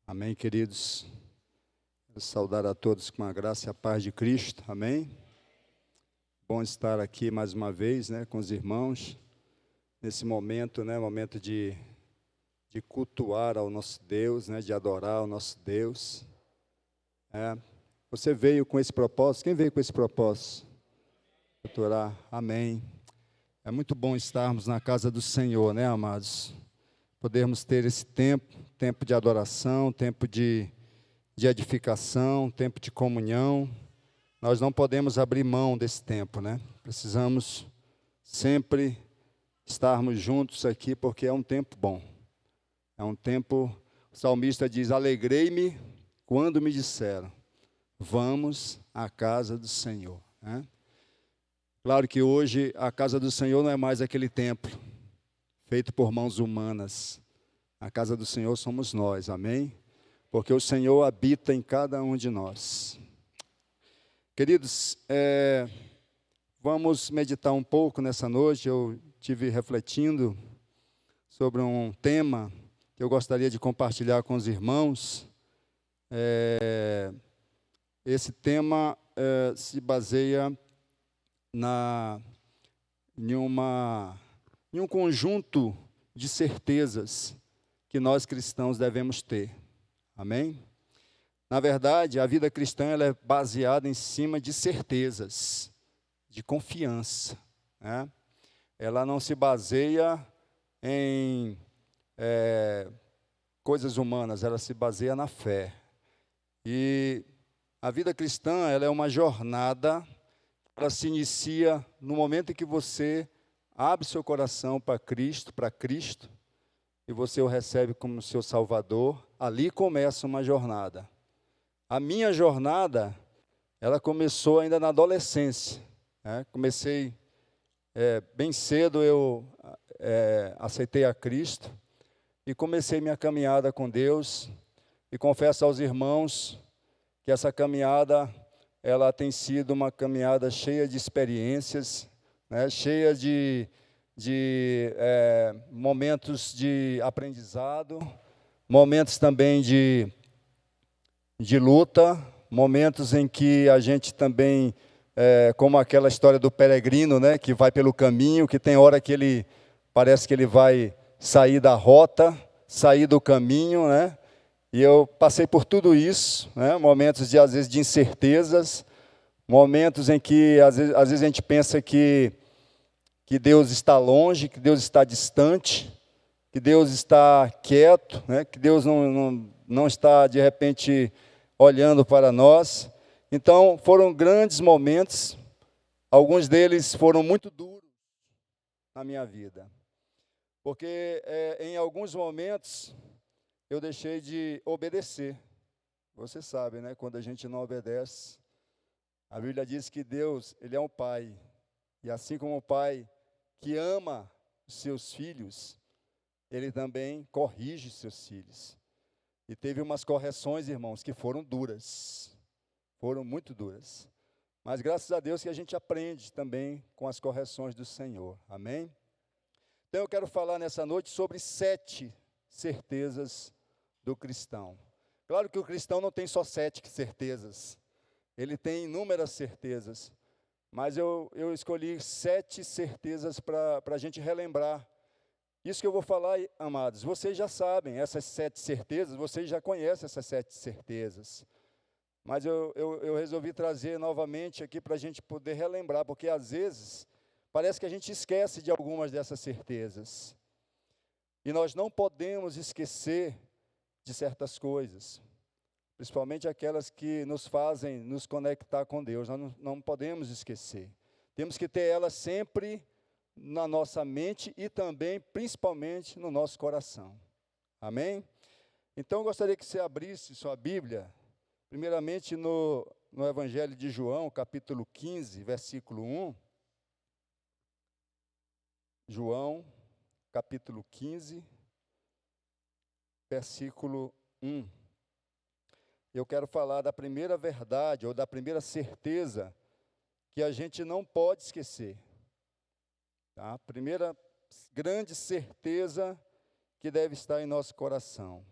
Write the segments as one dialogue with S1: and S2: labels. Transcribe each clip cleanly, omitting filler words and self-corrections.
S1: Amém, queridos? Quero saudar a todos com a graça e a paz de Cristo. Amém? Bom estar aqui mais uma vez, com os irmãos, nesse momento, momento de cultuar ao nosso Deus, de adorar ao nosso Deus. Você veio com esse propósito? Quem veio com esse propósito? Cultuar. Amém. É muito bom estarmos na casa do Senhor, amados? Podermos ter esse tempo de adoração, tempo de edificação, tempo de comunhão. Nós não podemos abrir mão desse tempo, Precisamos sempre estarmos juntos aqui, porque é um tempo bom. É um tempo, o salmista diz, alegrei-me quando me disseram, vamos à casa do Senhor. Claro que hoje a casa do Senhor não é mais aquele templo feito por mãos humanas. A casa do Senhor somos nós, amém? Porque o Senhor habita em cada um de nós. Queridos, vamos meditar um pouco nessa noite. Eu estive refletindo sobre um tema que eu gostaria de compartilhar com os irmãos. Esse tema se baseia em um conjunto de certezas que nós cristãos devemos ter. Amém? Na verdade, a vida cristã ela é baseada em cima de certezas, de confiança. Ela não se baseia em coisas humanas, ela se baseia na fé. E a vida cristã ela é uma jornada, ela se inicia no momento em que você abre seu coração para Cristo, e você o recebe como seu Salvador. Ali começa uma jornada. A minha jornada, ela começou ainda na adolescência. Comecei bem cedo, eu aceitei a Cristo e comecei minha caminhada com Deus. E confesso aos irmãos que essa caminhada, ela tem sido uma caminhada cheia de experiências, cheia de momentos de aprendizado, momentos também de luta, momentos em que a gente também, como aquela história do peregrino, que vai pelo caminho, que tem hora que ele parece que ele vai sair da rota, sair do caminho, E eu passei por tudo isso, momentos de às vezes de incertezas, momentos em que às vezes a gente pensa que Deus está longe, que Deus está distante, que Deus está quieto, que Deus não está, de repente, olhando para nós. Então, foram grandes momentos, alguns deles foram muito duros na minha vida, porque em alguns momentos eu deixei de obedecer. Você sabe, quando a gente não obedece, a Bíblia diz que Deus, Ele é um Pai, e assim como o Pai que ama os seus filhos, Ele também corrige seus filhos. E teve umas correções, irmãos, que foram duras, foram muito duras. Mas graças a Deus que a gente aprende também com as correções do Senhor, amém? Então eu quero falar nessa noite sobre 7 certezas do cristão. Claro que o cristão não tem só 7 certezas, ele tem inúmeras certezas. Mas eu escolhi 7 certezas para a gente relembrar. Isso que eu vou falar, amados, vocês já sabem, essas 7 certezas, vocês já conhecem essas 7 certezas. Mas eu resolvi trazer novamente aqui para a gente poder relembrar, porque às vezes parece que a gente esquece de algumas dessas certezas. E nós não podemos esquecer de certas coisas, principalmente aquelas que nos fazem nos conectar com Deus. Nós não podemos esquecer. Temos que ter elas sempre na nossa mente e também, principalmente, no nosso coração. Amém? Então, eu gostaria que você abrisse sua Bíblia, primeiramente no Evangelho de João, capítulo 15, versículo 1. João, capítulo 15, versículo 1. Eu quero falar da primeira verdade, ou da primeira certeza, que a gente não pode esquecer. Tá? A primeira grande certeza que deve estar em nosso coração.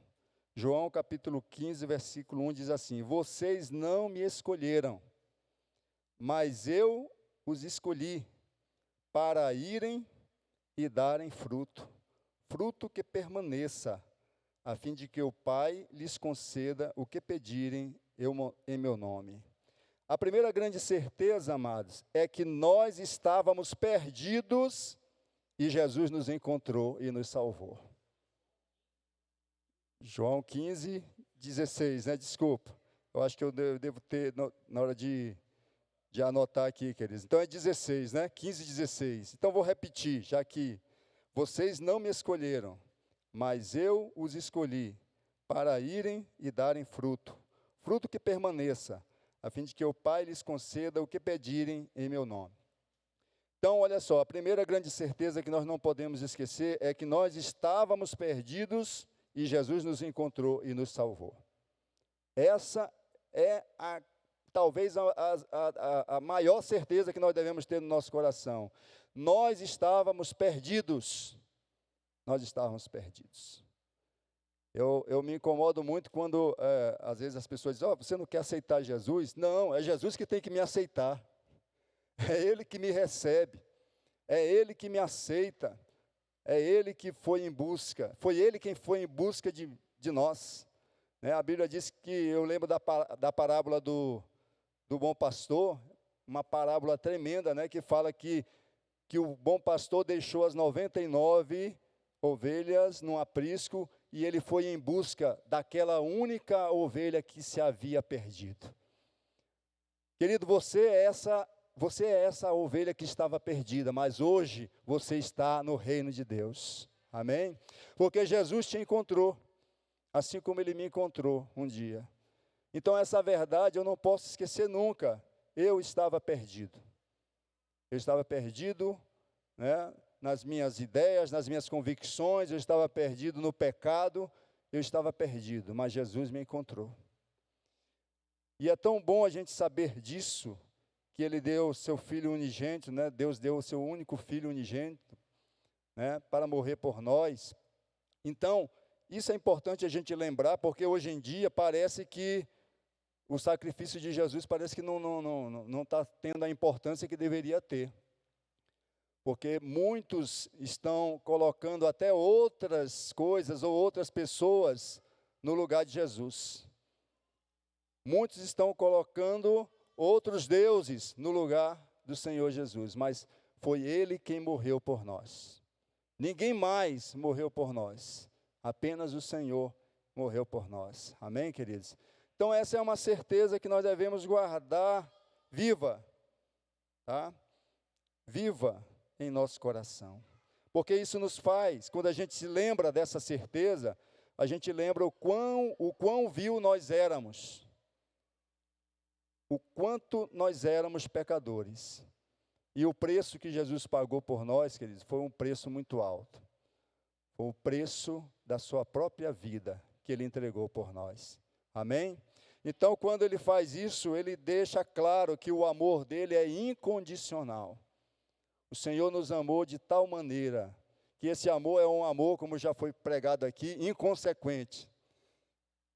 S1: João capítulo 15, versículo 1 diz assim: vocês não me escolheram, mas eu os escolhi para irem e darem fruto, fruto que permaneça, a fim de que o Pai lhes conceda o que pedirem em meu nome. A primeira grande certeza, amados, é que nós estávamos perdidos e Jesus nos encontrou e nos salvou. João 15, 16, né? Desculpa. Eu acho que eu devo ter na hora de anotar aqui, queridos. Então é 16, né? 15, 16. Então vou repetir, já que vocês não me escolheram, mas eu os escolhi para irem e darem fruto, fruto que permaneça, a fim de que o Pai lhes conceda o que pedirem em meu nome. Então, olha só, a primeira grande certeza que nós não podemos esquecer é que nós estávamos perdidos e Jesus nos encontrou e nos salvou. Essa é talvez a maior certeza que nós devemos ter no nosso coração. Nós estávamos perdidos. Nós estávamos perdidos. Eu me incomodo muito quando, às vezes, as pessoas dizem, você não quer aceitar Jesus? Não, é Jesus que tem que me aceitar. É Ele que me recebe. É Ele que me aceita. É Ele que foi em busca. Foi Ele quem foi em busca de nós. Né? A Bíblia diz que, eu lembro da parábola do bom pastor, uma parábola tremenda, né? Que fala que o bom pastor deixou as 99 ovelhas num aprisco e ele foi em busca daquela única ovelha que se havia perdido. Querido, você é essa ovelha que estava perdida, mas hoje você está no reino de Deus. Amém? Porque Jesus te encontrou, assim como Ele me encontrou um dia. Então essa verdade eu não posso esquecer nunca. Eu estava perdido. Eu estava perdido, né, nas minhas ideias, nas minhas convicções, eu estava perdido no pecado, eu estava perdido, mas Jesus me encontrou. E é tão bom a gente saber disso, que Ele deu o seu Filho unigênito, né? Deus deu o seu único Filho unigênito, né, para morrer por nós. Então, isso é importante a gente lembrar, porque hoje em dia parece que o sacrifício de Jesus parece que não está tendo a importância que deveria ter. Porque muitos estão colocando até outras coisas ou outras pessoas no lugar de Jesus. Muitos estão colocando outros deuses no lugar do Senhor Jesus, mas foi Ele quem morreu por nós. Ninguém mais morreu por nós, apenas o Senhor morreu por nós. Amém, queridos? Então essa é uma certeza que nós devemos guardar viva, tá? Viva em nosso coração. Porque isso nos faz, quando a gente se lembra dessa certeza, a gente lembra o quão vil nós éramos. O quanto nós éramos pecadores. E o preço que Jesus pagou por nós, queridos, foi um preço muito alto. Foi o preço da sua própria vida que Ele entregou por nós. Amém? Então, quando Ele faz isso, Ele deixa claro que o amor dEle é incondicional. O Senhor nos amou de tal maneira que esse amor é um amor, como já foi pregado aqui, inconsequente.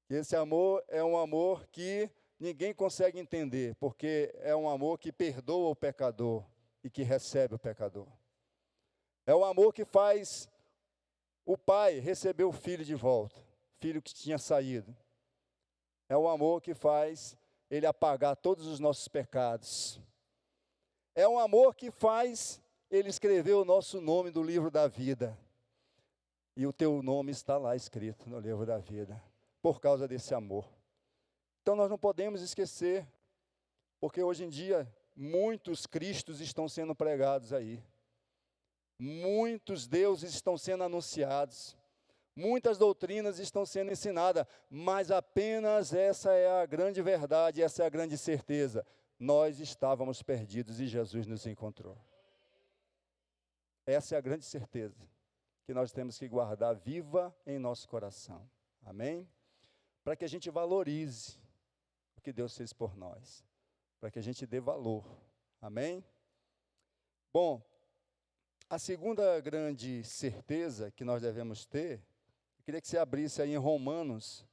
S1: Esse amor é um amor que ninguém consegue entender, porque é um amor que perdoa o pecador e que recebe o pecador. É um amor que faz o pai receber o filho de volta, filho que tinha saído. É um amor que faz ele apagar todos os nossos pecados. É um amor que faz Ele escrever o nosso nome do livro da vida. E o teu nome está lá escrito no livro da vida, por causa desse amor. Então nós não podemos esquecer, porque hoje em dia muitos cristos estão sendo pregados aí. Muitos deuses estão sendo anunciados. Muitas doutrinas estão sendo ensinadas, mas apenas essa é a grande verdade, essa é a grande certeza. Nós estávamos perdidos e Jesus nos encontrou. Essa é a grande certeza que nós temos que guardar viva em nosso coração. Amém? Para que a gente valorize o que Deus fez por nós. Para que a gente dê valor. Amém? Bom, a segunda grande certeza que nós devemos ter, queria que você abrisse aí em Romanos,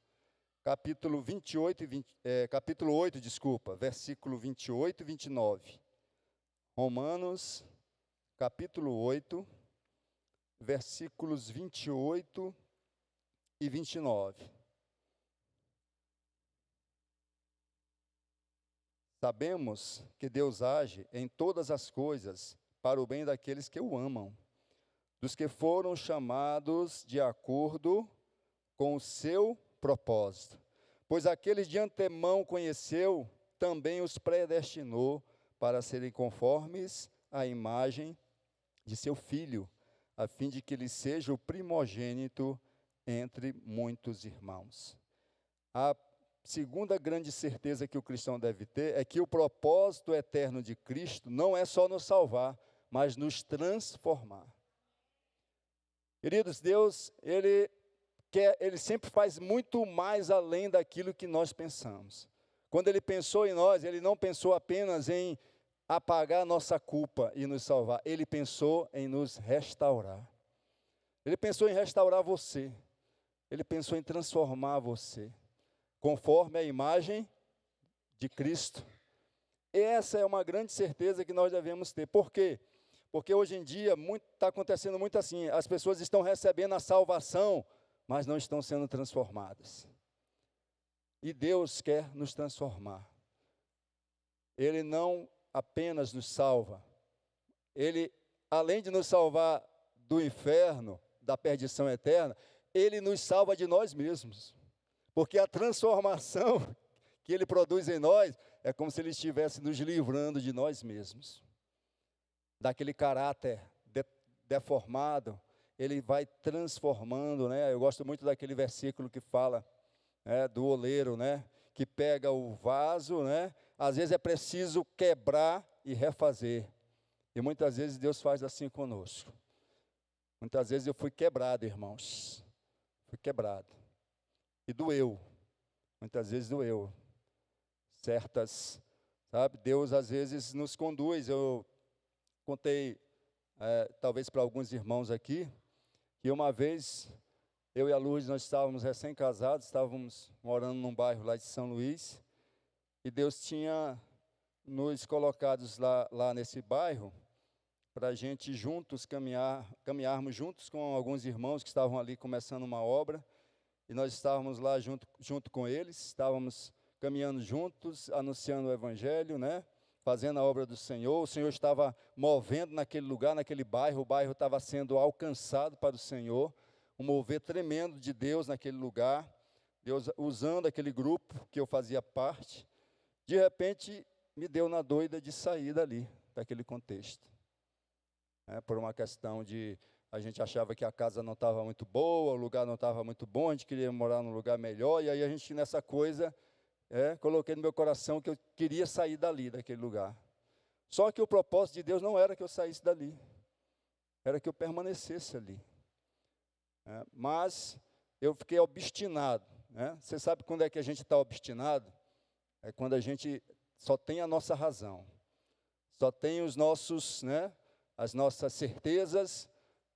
S1: capítulo 28 capítulo 8, desculpa, versículo 28 e 29. Romanos, capítulo 8, versículos 28 e 29. Sabemos que Deus age em todas as coisas para o bem daqueles que o amam, dos que foram chamados de acordo com o seu propósito. Pois aqueles de antemão conheceu, também os predestinou para serem conformes à imagem de seu Filho, a fim de que ele seja o primogênito entre muitos irmãos. A segunda grande certeza que o cristão deve ter é que o propósito eterno de Cristo não é só nos salvar, mas nos transformar. Queridos, Deus, Ele sempre faz muito mais além daquilo que nós pensamos. Quando Ele pensou em nós, Ele não pensou apenas em apagar a nossa culpa e nos salvar. Ele pensou em nos restaurar. Ele pensou em restaurar você. Ele pensou em transformar você, conforme a imagem de Cristo. Essa é uma grande certeza que nós devemos ter. Por quê? Porque hoje em dia está acontecendo muito assim. As pessoas estão recebendo a salvação, mas não estão sendo transformadas. E Deus quer nos transformar. Ele não apenas nos salva. Ele, além de nos salvar do inferno, da perdição eterna, Ele nos salva de nós mesmos. Porque a transformação que Ele produz em nós é como se Ele estivesse nos livrando de nós mesmos. Daquele caráter deformado, Ele vai transformando, né? Eu gosto muito daquele versículo que fala, né, do oleiro, né, que pega o vaso, né? Às vezes é preciso quebrar e refazer. E muitas vezes Deus faz assim conosco. Muitas vezes eu fui quebrado, irmãos. Fui quebrado. E doeu. Muitas vezes doeu. Certas, sabe? Deus às vezes nos conduz. Eu contei, talvez para alguns irmãos aqui, que uma vez eu e a Luz, nós estávamos recém-casados, estávamos morando num bairro lá de São Luís, e Deus tinha nos colocados lá nesse bairro, para a gente juntos caminharmos juntos com alguns irmãos que estavam ali começando uma obra, e nós estávamos lá junto com eles, estávamos caminhando juntos, anunciando o Evangelho, né? Fazendo a obra do Senhor. O Senhor estava movendo naquele lugar, naquele bairro, o bairro estava sendo alcançado para o Senhor, um mover tremendo de Deus naquele lugar, Deus usando aquele grupo que eu fazia parte. De repente, me deu na doida de sair dali, daquele contexto. Por uma questão de, a gente achava que a casa não estava muito boa, o lugar não estava muito bom, a gente queria morar num lugar melhor, e aí a gente nessa coisa, coloquei no meu coração que eu queria sair dali, daquele lugar. Só que o propósito de Deus não era que eu saísse dali, era que eu permanecesse ali. Mas eu fiquei obstinado. Você sabe quando é que a gente está obstinado? É quando a gente só tem a nossa razão, só tem os nossos, as nossas certezas,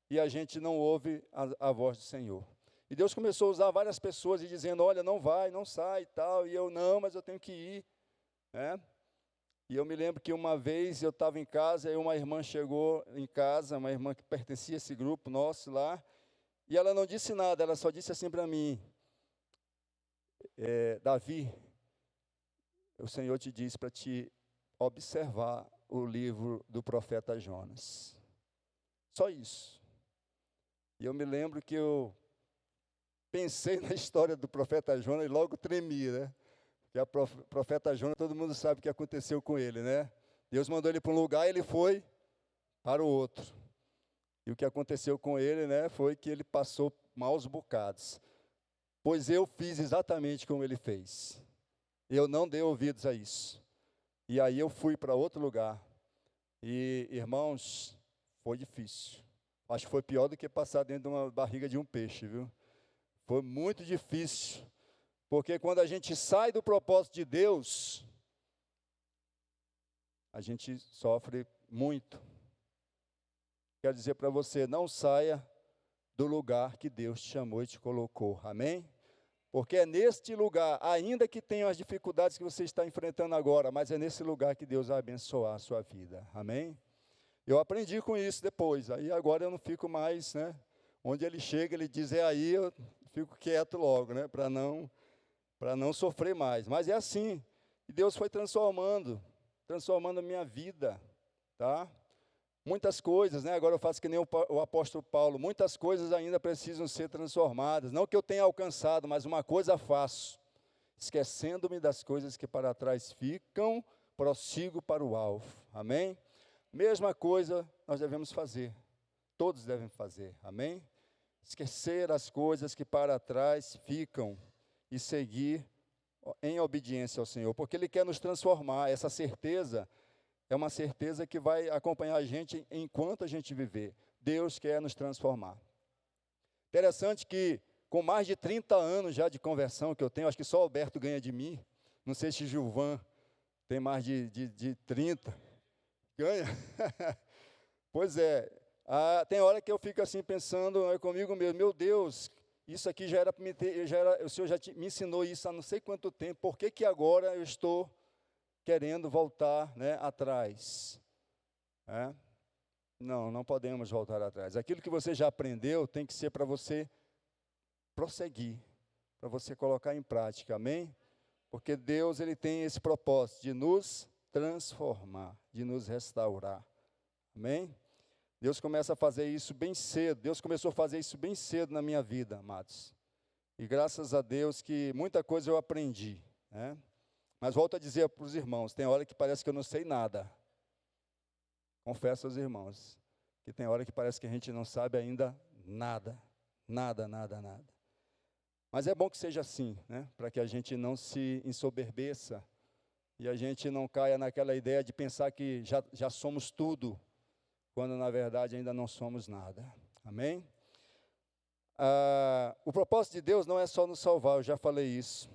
S1: e a gente não ouve a voz do Senhor. E Deus começou a usar várias pessoas e dizendo, olha, não vai, não sai e tal, e eu, não, mas eu tenho que ir. E eu me lembro que uma vez eu estava em casa, e uma irmã chegou em casa, uma irmã que pertencia a esse grupo nosso lá, e ela não disse nada, ela só disse assim para mim, Davi, o Senhor te diz para te observar o livro do profeta Jonas. Só isso. E eu me lembro que eu pensei na história do profeta Jonas e logo tremi, né? Porque o profeta Jonas, todo mundo sabe o que aconteceu com ele, né? Deus mandou ele para um lugar e ele foi para o outro. E o que aconteceu com ele, foi que ele passou maus bocados. Pois eu fiz exatamente como ele fez. Eu não dei ouvidos a isso. E aí eu fui para outro lugar. E, irmãos, foi difícil. Acho que foi pior do que passar dentro de uma barriga de um peixe, viu? Foi muito difícil. Porque quando a gente sai do propósito de Deus, a gente sofre muito. Quero dizer para você, não saia do lugar que Deus te chamou e te colocou. Amém? Porque é neste lugar, ainda que tenham as dificuldades que você está enfrentando agora, mas é nesse lugar que Deus vai abençoar a sua vida. Amém? Eu aprendi com isso depois. Aí agora eu não fico mais, né? Onde ele chega, ele diz, é aí, eu fico quieto logo, né? Para não sofrer mais. Mas é assim. E Deus foi transformando a minha vida, tá? Muitas coisas, né? Agora eu faço que nem o apóstolo Paulo, muitas coisas ainda precisam ser transformadas. Não que eu tenha alcançado, mas uma coisa faço, esquecendo-me das coisas que para trás ficam, prossigo para o alvo. Amém? Mesma coisa nós devemos fazer, todos devem fazer. Amém? Esquecer as coisas que para trás ficam e seguir em obediência ao Senhor, porque Ele quer nos transformar. Essa certeza é uma certeza que vai acompanhar a gente enquanto a gente viver. Deus quer nos transformar. Interessante que, com mais de 30 anos já de conversão que eu tenho, acho que só o Alberto ganha de mim, não sei se Gilvan tem mais de 30, ganha? Pois é, tem hora que eu fico assim pensando comigo mesmo, meu Deus, isso aqui já era para me ter, o Senhor já me ensinou isso há não sei quanto tempo, por que agora eu estou querendo voltar, né, atrás? Não podemos voltar atrás. Aquilo que você já aprendeu tem que ser para você prosseguir, para você colocar em prática, amém? Porque Deus, Ele tem esse propósito de nos transformar, de nos restaurar, amém? Deus começa a fazer isso bem cedo, Deus começou a fazer isso bem cedo na minha vida, amados. E graças a Deus que muita coisa eu aprendi, né? Mas volto a dizer para os irmãos, tem hora que parece que eu não sei nada. Confesso aos irmãos, que tem hora que parece que a gente não sabe ainda nada. Mas é bom que seja assim, né? Para que a gente não se ensoberbeça e a gente não caia naquela ideia de pensar que já somos tudo, quando na verdade ainda não somos nada. Amém? O propósito de Deus não é só nos salvar, eu já falei isso.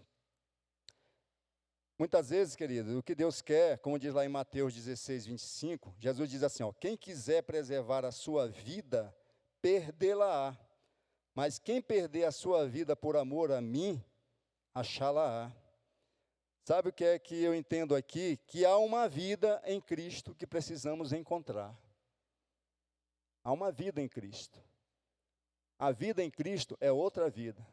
S1: Muitas vezes, querido, o que Deus quer, como diz lá em Mateus 16, 25, Jesus diz assim, quem quiser preservar a sua vida, perdê-la-á. Mas quem perder a sua vida por amor a mim, achá-la-á. Sabe o que é que eu entendo aqui? Que há uma vida em Cristo que precisamos encontrar. Há uma vida em Cristo. A vida em Cristo é outra vida.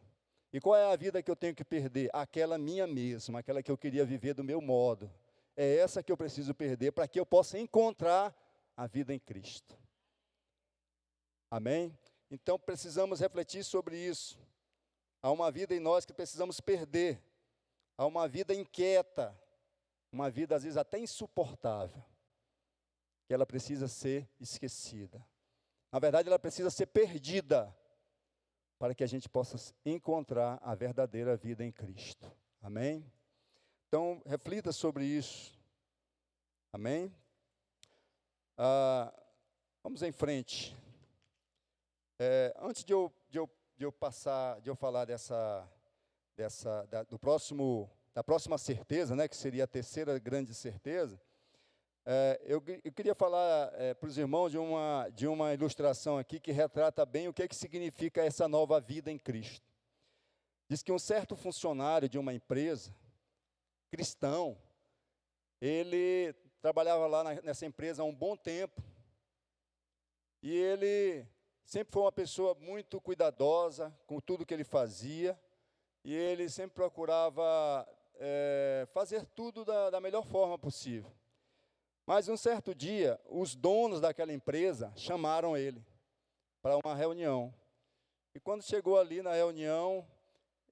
S1: E qual é a vida que eu tenho que perder? Aquela minha mesma, aquela que eu queria viver do meu modo. É essa que eu preciso perder para que eu possa encontrar a vida em Cristo. Amém? Então precisamos refletir sobre isso. Há uma vida em nós que precisamos perder. Há uma vida inquieta, uma vida às vezes até insuportável, que ela precisa ser esquecida. Na verdade, ela precisa ser perdida, para que a gente possa encontrar a verdadeira vida em Cristo. Amém? Então, reflita sobre isso. Amém? Vamos em frente. Antes de eu falar da próxima certeza, né, que seria a terceira grande certeza, eu queria falar para os irmãos de uma ilustração aqui que retrata bem o que é que significa essa nova vida em Cristo. Diz que um certo funcionário de uma empresa, cristão, ele trabalhava lá nessa empresa há um bom tempo, e ele sempre foi uma pessoa muito cuidadosa com tudo que ele fazia, e ele sempre procurava fazer tudo da melhor forma possível. Mas um certo dia, os donos daquela empresa chamaram ele para uma reunião. E quando chegou ali na reunião,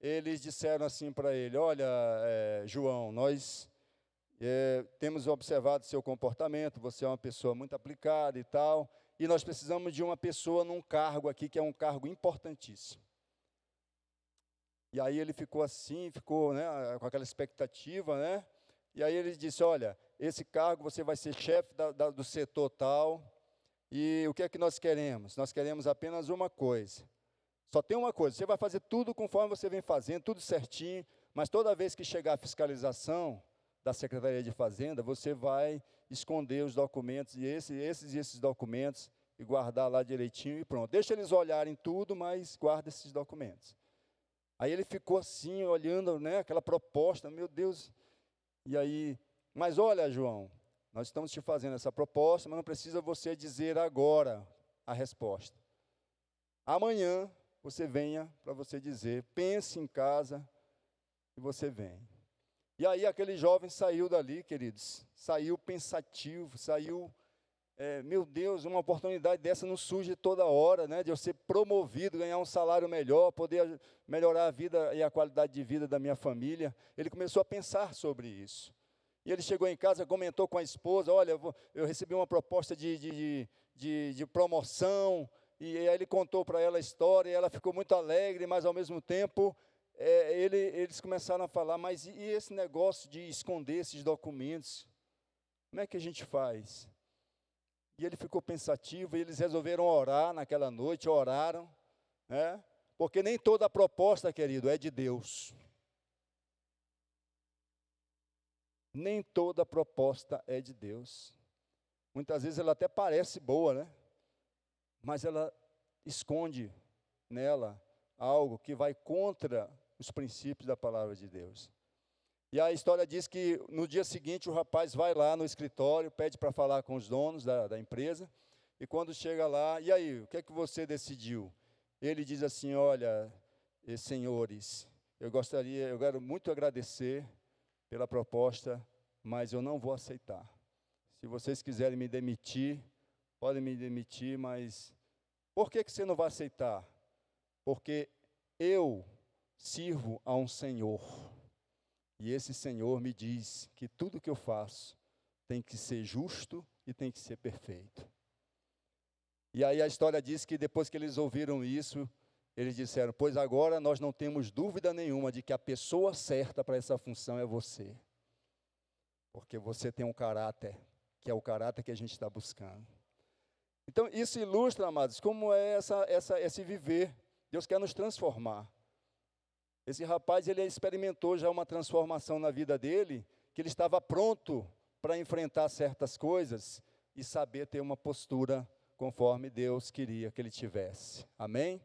S1: eles disseram assim para ele, olha, João, nós temos observado seu comportamento, você é uma pessoa muito aplicada e tal, e nós precisamos de uma pessoa num cargo aqui, que é um cargo importantíssimo. E aí ele ficou assim, né, com aquela expectativa, né? E aí ele disse, olha, esse cargo você vai ser chefe do setor tal, e o que é que nós queremos? Nós queremos apenas uma coisa. Só tem uma coisa, você vai fazer tudo conforme você vem fazendo, tudo certinho, mas toda vez que chegar a fiscalização da Secretaria de Fazenda, você vai esconder os documentos, e esses documentos e guardar lá direitinho e pronto. Deixa eles olharem tudo, mas guarda esses documentos. Aí ele ficou assim, olhando, né, aquela proposta, meu Deus. E aí, mas olha, João, nós estamos te fazendo essa proposta, mas não precisa você dizer agora a resposta. Amanhã você venha para você dizer, pense em casa e você vem. E aí aquele jovem saiu dali, queridos, saiu pensativo, saiu, meu Deus, uma oportunidade dessa não surge toda hora, né, de eu ser promovido, ganhar um salário melhor, poder melhorar a vida e a qualidade de vida da minha família. Ele começou a pensar sobre isso. E ele chegou em casa, comentou com a esposa, olha, eu recebi uma proposta de promoção, e aí ele contou para ela a história, e ela ficou muito alegre, mas ao mesmo tempo, eles começaram a falar, mas e esse negócio de esconder esses documentos? Como é que a gente faz? E ele ficou pensativo, e eles resolveram orar naquela noite, oraram, né? Porque nem toda a proposta, querido, é de Deus. Nem toda proposta é de Deus. Muitas vezes ela até parece boa, né? Mas ela esconde nela algo que vai contra os princípios da palavra de Deus. E a história diz que no dia seguinte o rapaz vai lá no escritório, pede para falar com os donos da empresa, e quando chega lá, e aí, o que é que você decidiu? Ele diz assim, olha, senhores, eu quero muito agradecer pela proposta, mas eu não vou aceitar. Se vocês quiserem me demitir, podem me demitir, mas por que você não vai aceitar? Porque eu sirvo a um Senhor, e esse Senhor me diz que tudo que eu faço tem que ser justo e tem que ser perfeito. E aí a história diz que depois que eles ouviram isso, eles disseram, pois agora nós não temos dúvida nenhuma de que a pessoa certa para essa função é você. Porque você tem um caráter, que é o caráter que a gente está buscando. Então, isso ilustra, amados, como é esse viver. Deus quer nos transformar. Esse rapaz, ele experimentou já uma transformação na vida dele, que ele estava pronto para enfrentar certas coisas e saber ter uma postura conforme Deus queria que ele tivesse. Amém?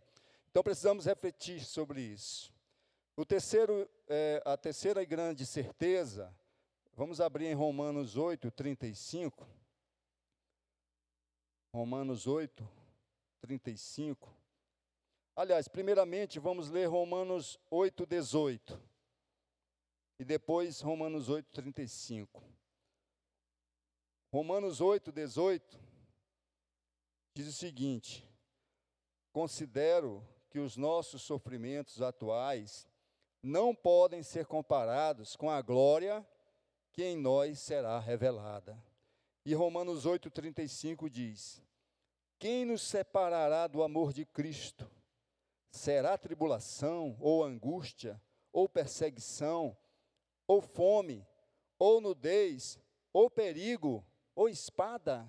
S1: Então, precisamos refletir sobre isso. A terceira e grande certeza, vamos abrir em Romanos 8, 35. Romanos 8, 35. Aliás, primeiramente, vamos ler Romanos 8, 18. E depois Romanos 8, 35. Romanos 8, 18 diz o seguinte: considero que os nossos sofrimentos atuais não podem ser comparados com a glória que em nós será revelada. E Romanos 8, 35 diz: quem nos separará do amor de Cristo? Será tribulação, ou angústia, ou perseguição, ou fome, ou nudez, ou perigo, ou espada?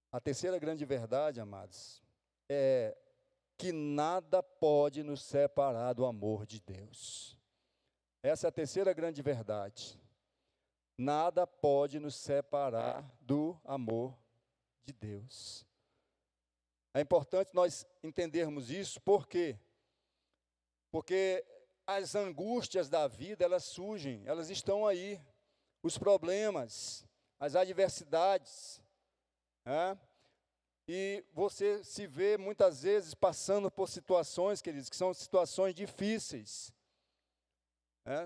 S1: A terceira grande verdade, amados, é que nada pode nos separar do amor de Deus. Essa é a terceira grande verdade. Nada pode nos separar do amor de Deus. É importante nós entendermos isso, por quê? Porque as angústias da vida, elas surgem, elas estão aí. Os problemas, as adversidades, né? E você se vê muitas vezes passando por situações, queridos, que são situações difíceis.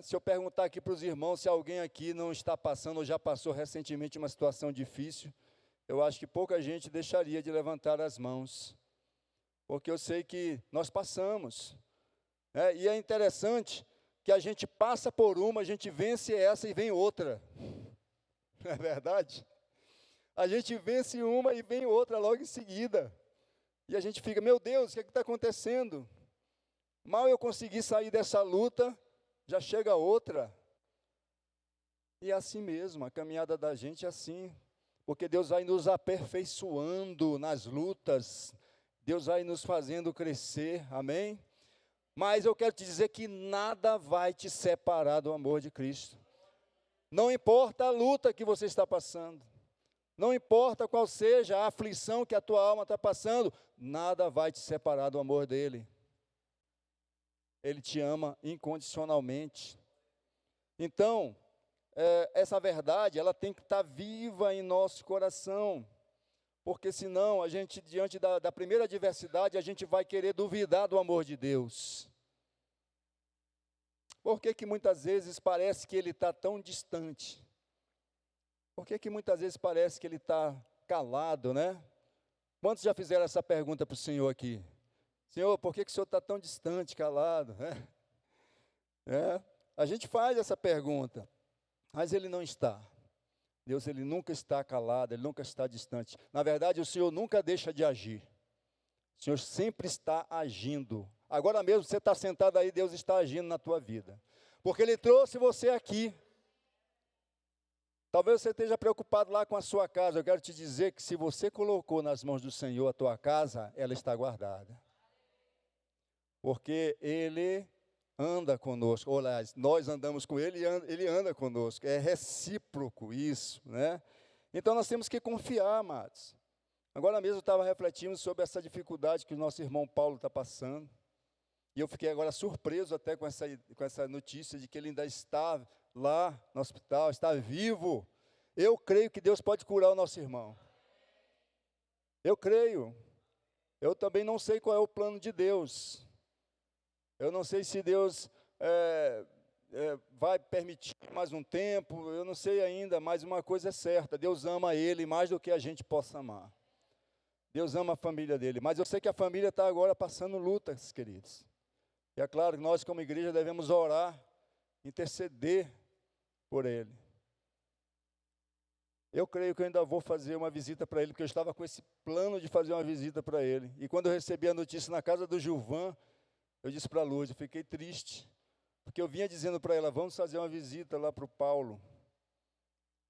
S1: Se eu perguntar aqui para os irmãos se alguém aqui não está passando ou já passou recentemente uma situação difícil, eu acho que pouca gente deixaria de levantar as mãos, porque eu sei que nós passamos. E é interessante que a gente passa por uma, a gente vence essa e vem outra. Não é verdade? A gente vence uma e vem outra logo em seguida. E a gente fica, meu Deus, o que está acontecendo? Mal eu consegui sair dessa luta, já chega outra. E é assim mesmo, a caminhada da gente é assim. Porque Deus vai nos aperfeiçoando nas lutas, Deus vai nos fazendo crescer, amém? Mas eu quero te dizer que nada vai te separar do amor de Cristo. Não importa a luta que você está passando, Não importa qual seja a aflição que a tua alma está passando, nada vai te separar do amor dele. Ele te ama incondicionalmente. Então, essa verdade, ela tem que estar viva em nosso coração. Porque senão, a gente, diante da primeira adversidade, a gente vai querer duvidar do amor de Deus. Por que muitas vezes parece que ele está tão distante? Por que muitas vezes parece que ele está calado, né? Quantos já fizeram essa pergunta para o Senhor aqui? Senhor, por que o Senhor está tão distante, calado? A gente faz essa pergunta, mas ele não está. Deus, ele nunca está calado, ele nunca está distante. Na verdade, o Senhor nunca deixa de agir. O Senhor sempre está agindo. Agora mesmo você está sentado aí, Deus está agindo na tua vida. Porque ele trouxe você aqui. Talvez você esteja preocupado lá com a sua casa. Eu quero te dizer que se você colocou nas mãos do Senhor a tua casa, ela está guardada. Porque ele anda conosco. Olha, nós andamos com ele e ele anda conosco. É recíproco isso, né? Então nós temos que confiar, amados. Agora mesmo eu estava refletindo sobre essa dificuldade que o nosso irmão Paulo está passando. E eu fiquei agora surpreso até com essa notícia de que ele ainda está lá no hospital, está vivo. Eu creio que Deus pode curar o nosso irmão. Eu creio. Eu também não sei qual é o plano de Deus. Eu não sei se Deus vai permitir mais um tempo. Eu não sei ainda, mas uma coisa é certa. Deus ama ele mais do que a gente possa amar. Deus ama a família dele. Mas eu sei que a família está agora passando lutas, queridos. E é claro que nós, como igreja, devemos orar, interceder por ele. Eu creio que eu ainda vou fazer uma visita para ele, porque eu estava com esse plano de fazer uma visita para ele. E quando eu recebi a notícia na casa do Gilvan, eu disse para a Lourdes, eu fiquei triste, porque eu vinha dizendo para ela, vamos fazer uma visita lá para o Paulo.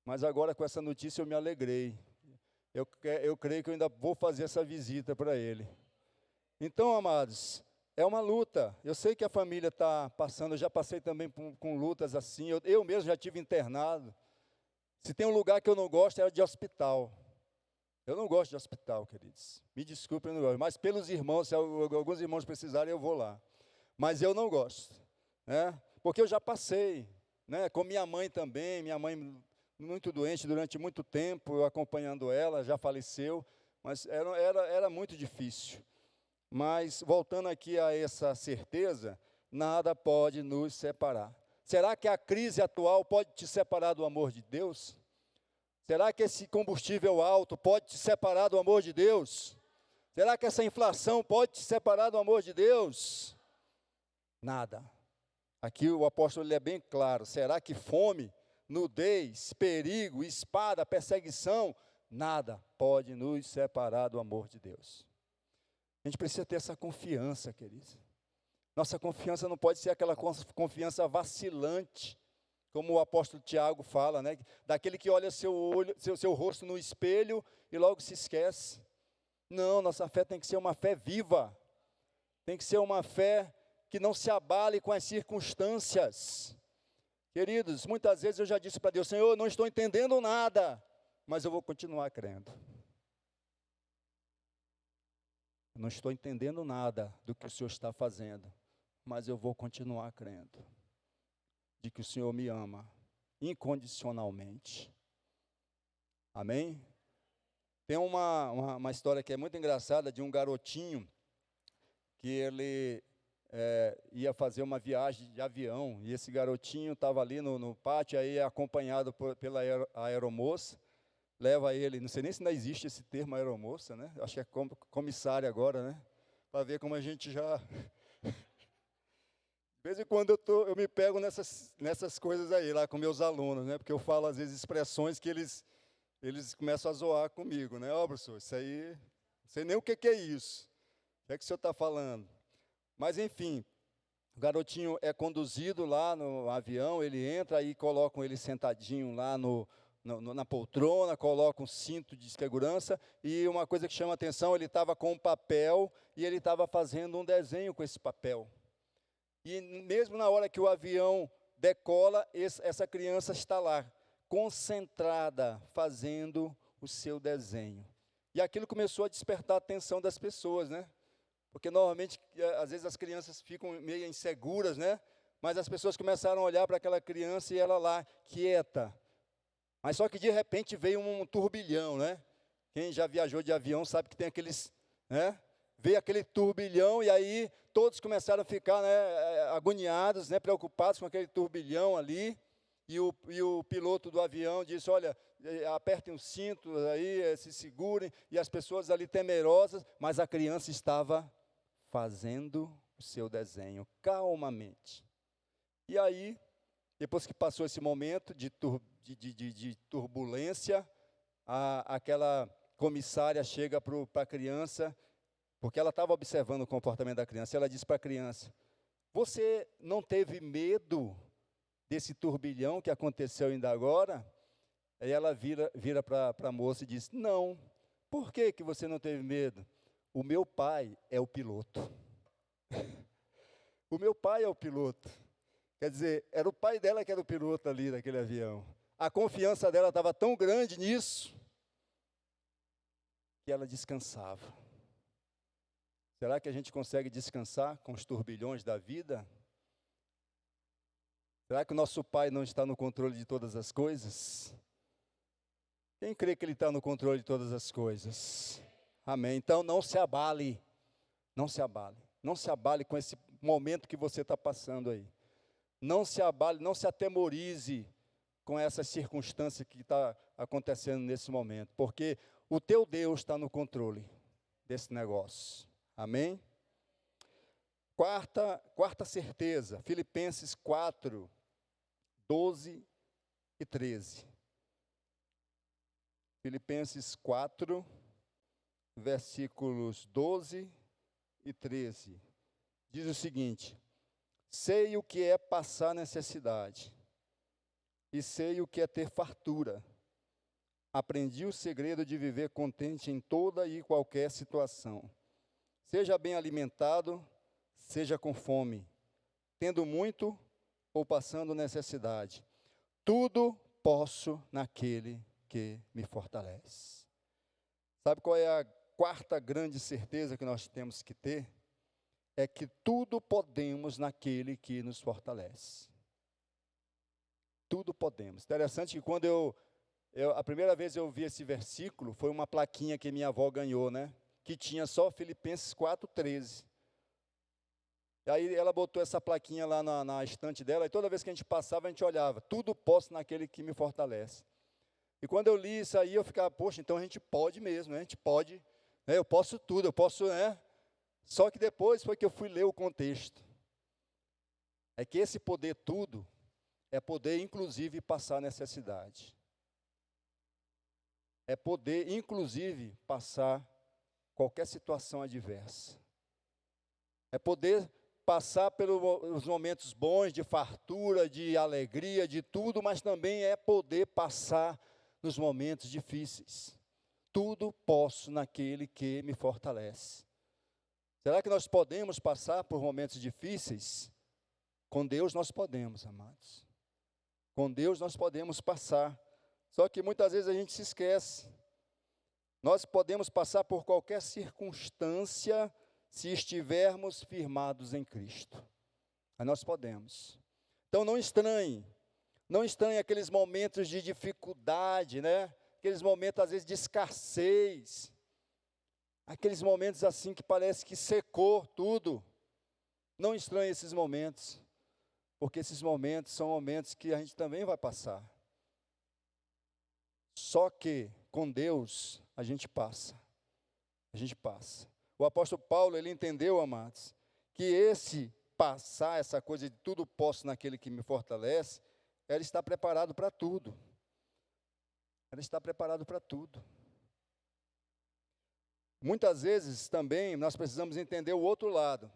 S1: Mas agora com essa notícia eu me alegrei. Eu creio que eu ainda vou fazer essa visita para ele. Então, amados, é uma luta. Eu sei que a família está passando, eu já passei também com lutas assim. Eu mesmo já tive internado. Se tem um lugar que eu não gosto, é de hospital. Eu não gosto de hospital, queridos. Me desculpem, eu não gosto. Mas pelos irmãos, se alguns irmãos precisarem, eu vou lá. Mas eu não gosto, né? Porque eu já passei, né? Com minha mãe também. Minha mãe muito doente durante muito tempo, eu acompanhando ela, já faleceu. Mas era muito difícil. Mas, voltando aqui a essa certeza, nada pode nos separar. Será que a crise atual pode te separar do amor de Deus? Será que esse combustível alto pode te separar do amor de Deus? Será que essa inflação pode te separar do amor de Deus? Nada. Aqui o apóstolo ele é bem claro. Será que fome, nudez, perigo, espada, perseguição, nada pode nos separar do amor de Deus? A gente precisa ter essa confiança, queridos. Nossa confiança não pode ser aquela confiança vacilante, como o apóstolo Tiago fala, né? Daquele que olha seu rosto no espelho e logo se esquece. Não, nossa fé tem que ser uma fé viva. Tem que ser uma fé que não se abale com as circunstâncias. Queridos, muitas vezes eu já disse para Deus, Senhor, eu não estou entendendo nada, mas eu vou continuar crendo. Eu não estou entendendo nada do que o Senhor está fazendo, mas eu vou continuar crendo de que o Senhor me ama incondicionalmente. Amém? Tem uma história que é muito engraçada de um garotinho que ele ia fazer uma viagem de avião, e esse garotinho estava ali no pátio, aí acompanhado pela aeromoça, leva ele, não sei nem se ainda existe esse termo aeromoça, né? Acho que é comissária agora, né? Para ver como a gente já... De vez em quando eu me pego nessas coisas aí, lá com meus alunos, né? Porque eu falo, às vezes, expressões que eles começam a zoar comigo, né? Ó, professor, isso aí, não sei nem o que é isso. O que é que o senhor está falando? Mas, enfim, o garotinho é conduzido lá no avião, ele entra, aí colocam ele sentadinho lá na poltrona, colocam um cinto de segurança, e uma coisa que chama a atenção, ele estava com um papel, e ele estava fazendo um desenho com esse papel. E mesmo na hora que o avião decola, essa criança está lá, concentrada, fazendo o seu desenho. E aquilo começou a despertar a atenção das pessoas, né? Porque normalmente, às vezes as crianças ficam meio inseguras, né? Mas as pessoas começaram a olhar para aquela criança e ela lá, quieta. Mas só que de repente veio um turbilhão, né? Quem já viajou de avião sabe que tem aqueles, né? Veio aquele turbilhão e aí todos começaram a ficar, né, agoniados, né, preocupados com aquele turbilhão ali. E o piloto do avião disse, olha, apertem os cintos aí, se segurem. E as pessoas ali temerosas, mas a criança estava fazendo o seu desenho calmamente. E aí, depois que passou esse momento de turbulência, aquela comissária chega para a criança, porque ela estava observando o comportamento da criança, e ela disse para a criança, você não teve medo desse turbilhão que aconteceu ainda agora? Aí ela vira para a moça e diz, não. Por que você não teve medo? O meu pai é o piloto. O meu pai é o piloto. Quer dizer, era o pai dela que era o piloto ali daquele avião. A confiança dela estava tão grande nisso, que ela descansava. Será que a gente consegue descansar com os turbilhões da vida? Será que o nosso Pai não está no controle de todas as coisas? Quem crê que Ele está no controle de todas as coisas? Amém. Então não se abale, não se abale, não se abale com esse momento que você está passando aí. Não se abale, não se atemorize com essa circunstância que está acontecendo nesse momento, porque o teu Deus está no controle desse negócio. Amém? Quarta certeza, Filipenses 4, 12 e 13. Filipenses 4, versículos 12 e 13. Diz o seguinte, sei o que é passar necessidade, e sei o que é ter fartura. Aprendi o segredo de viver contente em toda e qualquer situação. Seja bem alimentado, seja com fome, tendo muito ou passando necessidade. Tudo posso naquele que me fortalece. Sabe qual é a quarta grande certeza que nós temos que ter? É que tudo podemos naquele que nos fortalece. Tudo podemos. Interessante que quando a primeira vez eu vi esse versículo, foi uma plaquinha que minha avó ganhou, né? Que tinha só Filipenses 4,13. E aí ela botou essa plaquinha lá na estante dela, e toda vez que a gente passava, a gente olhava, tudo posso naquele que me fortalece. E quando eu li isso aí, eu ficava, poxa, então a gente pode mesmo, né? A gente pode, né? Eu posso tudo, eu posso, né? Só que depois foi que eu fui ler o contexto. É que esse poder tudo, é poder inclusive passar necessidade. É poder inclusive passar qualquer situação adversa. É poder passar pelos momentos bons, de fartura, de alegria, de tudo, mas também é poder passar nos momentos difíceis. Tudo posso naquele que me fortalece. Será que nós podemos passar por momentos difíceis? Com Deus nós podemos, amados. Com Deus nós podemos passar. Só que muitas vezes a gente se esquece. Nós podemos passar por qualquer circunstância se estivermos firmados em Cristo. Aí nós podemos. Então não estranhe aqueles momentos de dificuldade, né? Aqueles momentos às vezes de escassez, aqueles momentos assim que parece que secou tudo. Não estranhe esses momentos, porque esses momentos são momentos que a gente também vai passar. Só que com Deus a gente passa. A gente passa. O apóstolo Paulo, ele entendeu, amados, que esse passar, essa coisa de tudo posso naquele que me fortalece, ela está preparado para tudo. Ela está preparado para tudo. Muitas vezes também nós precisamos entender o outro lado.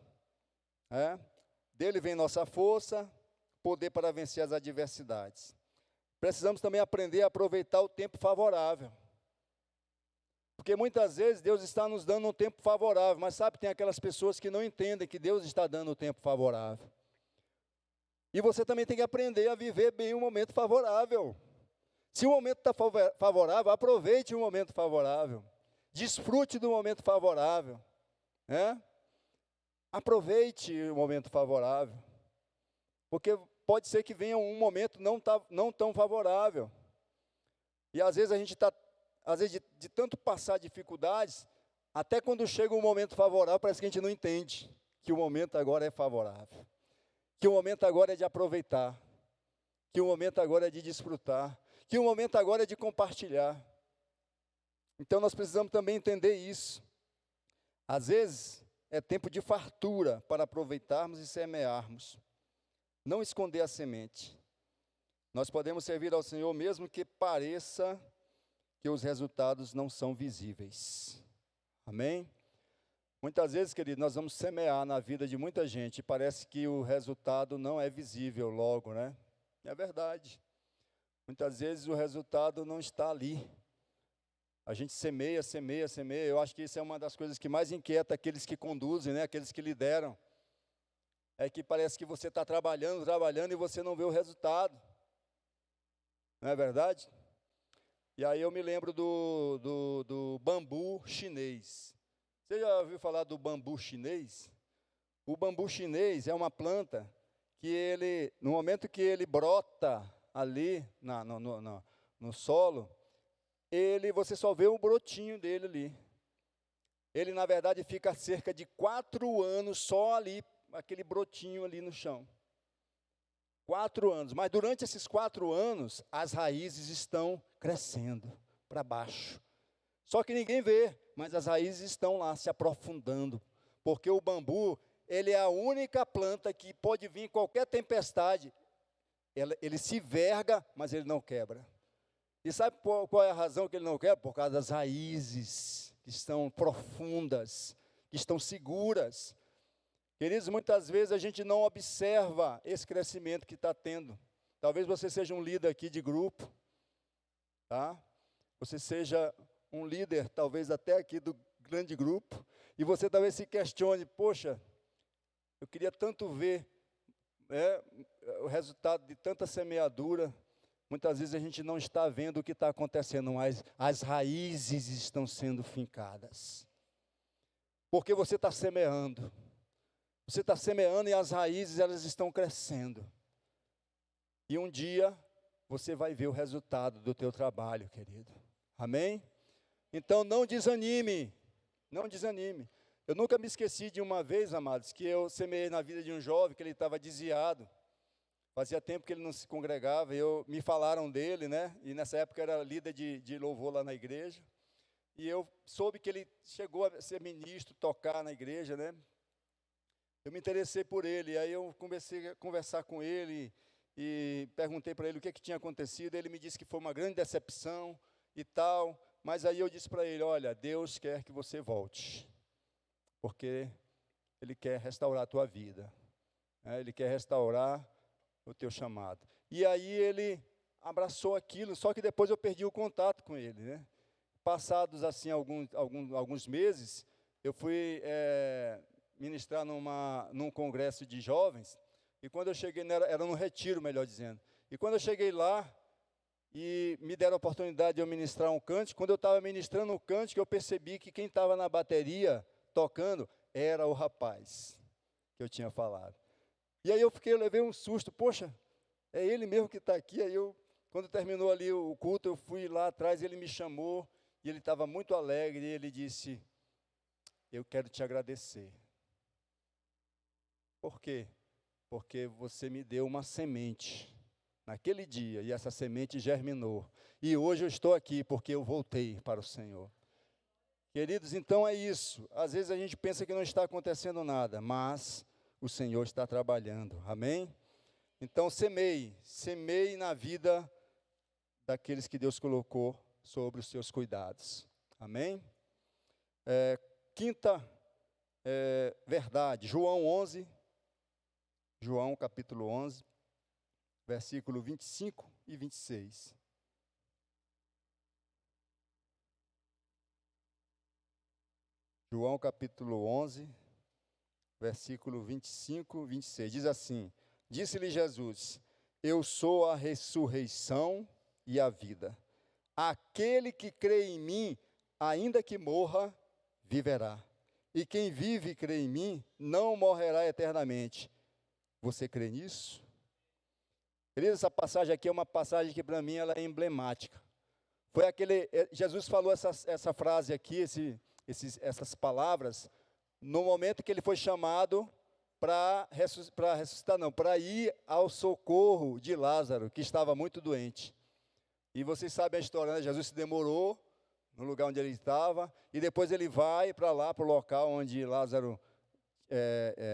S1: Dele vem nossa força, poder para vencer as adversidades. Precisamos também aprender a aproveitar o tempo favorável. Porque muitas vezes Deus está nos dando um tempo favorável, mas sabe, tem aquelas pessoas que não entendem que Deus está dando um tempo favorável. E você também tem que aprender a viver bem o momento favorável. Se o momento está favorável, aproveite o momento favorável. Desfrute do momento favorável. Né? Aproveite o momento favorável. Porque pode ser que venha um momento não tão favorável. E às vezes a gente está, de tanto passar dificuldades, até quando chega um momento favorável, parece que a gente não entende que o momento agora é favorável. Que o momento agora é de aproveitar. Que o momento agora é de desfrutar. Que o momento agora é de compartilhar. Então nós precisamos também entender isso. Às vezes é tempo de fartura para aproveitarmos e semearmos. Não esconder a semente. Nós podemos servir ao Senhor mesmo que pareça que os resultados não são visíveis. Amém? Muitas vezes, querido, nós vamos semear na vida de muita gente e parece que o resultado não é visível logo, né? É verdade. Muitas vezes o resultado não está ali. A gente semeia. Eu acho que isso é uma das coisas que mais inquieta aqueles que conduzem, né? Aqueles que lideram. É que parece que você está trabalhando e você não vê o resultado. Não é verdade? E aí eu me lembro do bambu chinês. Você já ouviu falar do bambu chinês? O bambu chinês é uma planta que ele, no momento que ele brota ali no solo, você só vê um brotinho dele ali. Ele, na verdade, fica cerca de 4 anos só ali, aquele brotinho ali no chão. 4 anos, mas durante esses 4 anos, as raízes estão crescendo para baixo. Só que ninguém vê, mas as raízes estão lá se aprofundando, porque o bambu, ele é a única planta que pode vir em qualquer tempestade, ele se verga, mas ele não quebra. E sabe qual é a razão que ele não quebra? Por causa das raízes, que estão profundas, que estão seguras. Queridos, muitas vezes a gente não observa esse crescimento que está tendo. Talvez você seja um líder aqui de grupo, tá? Você seja um líder, talvez até aqui do grande grupo, e você talvez se questione, poxa, eu queria tanto ver o resultado de tanta semeadura. Muitas vezes a gente não está vendo o que está acontecendo, mas as raízes estão sendo fincadas. Porque você está semeando. Você está semeando e as raízes, elas estão crescendo. E um dia, você vai ver o resultado do teu trabalho, querido. Amém? Então, não desanime. Não desanime. Eu nunca me esqueci de uma vez, amados, que eu semeei na vida de um jovem, que ele estava desviado. Fazia tempo que ele não se congregava, me falaram dele, né? E nessa época era líder de louvor lá na igreja. E eu soube que ele chegou a ser ministro, tocar na igreja, né? Eu me interessei por ele, aí eu comecei a conversar com ele e perguntei para ele o que tinha acontecido. Ele me disse que foi uma grande decepção e tal, mas aí eu disse para ele, olha, Deus quer que você volte, porque Ele quer restaurar a tua vida, né? Ele quer restaurar o teu chamado. E aí ele abraçou aquilo, só que depois eu perdi o contato com ele, né? Passados assim alguns meses, eu fui ministrar num congresso de jovens, e quando eu cheguei, era num retiro, melhor dizendo, e quando eu cheguei lá, e me deram a oportunidade de eu ministrar um cântico, quando eu estava ministrando um cântico, eu percebi que quem estava na bateria, tocando, era o rapaz que eu tinha falado. E aí eu levei um susto, poxa, é ele mesmo que está aqui. Aí quando terminou ali o culto, eu fui lá atrás, ele me chamou, e ele estava muito alegre, e ele disse, eu quero te agradecer. Por quê? Porque você me deu uma semente naquele dia, e essa semente germinou. E hoje eu estou aqui, porque eu voltei para o Senhor. Queridos, então é isso. Às vezes a gente pensa que não está acontecendo nada, mas o Senhor está trabalhando. Amém? Então semeie na vida daqueles que Deus colocou sobre os seus cuidados. Amém? Quinta verdade, João capítulo 11, versículo 25 e 26. João capítulo 11, versículo 25 e 26. Diz assim, disse-lhe Jesus, eu sou a ressurreição e a vida. Aquele que crê em mim, ainda que morra, viverá. E quem vive e crê em mim, não morrerá eternamente. Você crê nisso? Querido, essa passagem aqui é uma passagem que para mim ela é emblemática. Jesus falou essa frase aqui, essas palavras, no momento que ele foi chamado para ressuscitar, não, para ir ao socorro de Lázaro, que estava muito doente. E vocês sabem a história, né? Jesus se demorou no lugar onde ele estava, e depois ele vai para lá, para o local onde Lázaro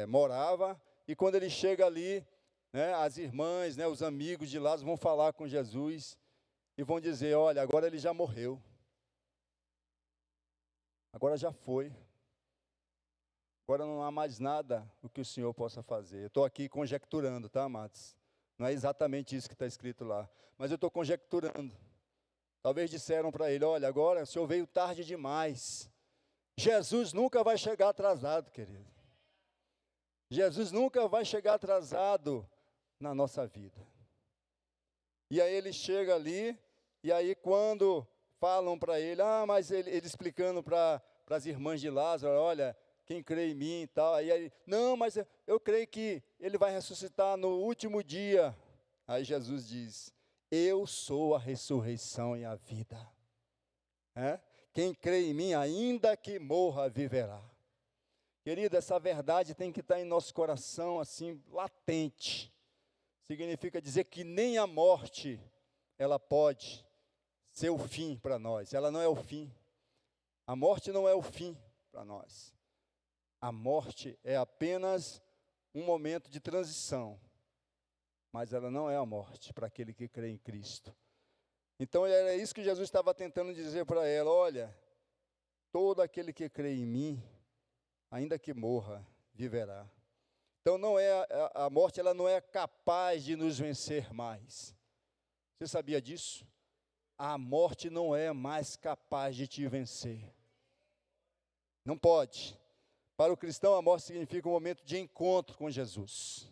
S1: morava, e quando ele chega ali, né, as irmãs, né, os amigos de Lázaro vão falar com Jesus, e vão dizer, olha, agora ele já morreu, agora já foi, agora não há mais nada o que o Senhor possa fazer. Eu estou aqui conjecturando, tá, amados? Não é exatamente isso que está escrito lá, mas eu estou conjecturando. Talvez disseram para ele, olha, agora o Senhor veio tarde demais. Jesus nunca vai chegar atrasado, querido. Jesus nunca vai chegar atrasado na nossa vida. E aí ele chega ali, e aí quando falam para ele, mas ele explicando para as irmãs de Lázaro, olha, quem crê em mim e tal, aí ele, não, mas eu creio que ele vai ressuscitar no último dia. Aí Jesus diz, eu sou a ressurreição e a vida. Quem crê em mim, ainda que morra, viverá. Querido, essa verdade tem que estar em nosso coração, assim, latente. Significa dizer que nem a morte, ela pode ser o fim para nós. Ela não é o fim. A morte não é o fim para nós. A morte é apenas um momento de transição. Mas ela não é a morte para aquele que crê em Cristo. Então era isso que Jesus estava tentando dizer para ela, olha, todo aquele que crê em mim, ainda que morra, viverá. Então não é a morte, ela não é capaz de nos vencer mais. Você sabia disso? A morte não é mais capaz de te vencer. Não pode. Para o cristão, a morte significa um momento de encontro com Jesus.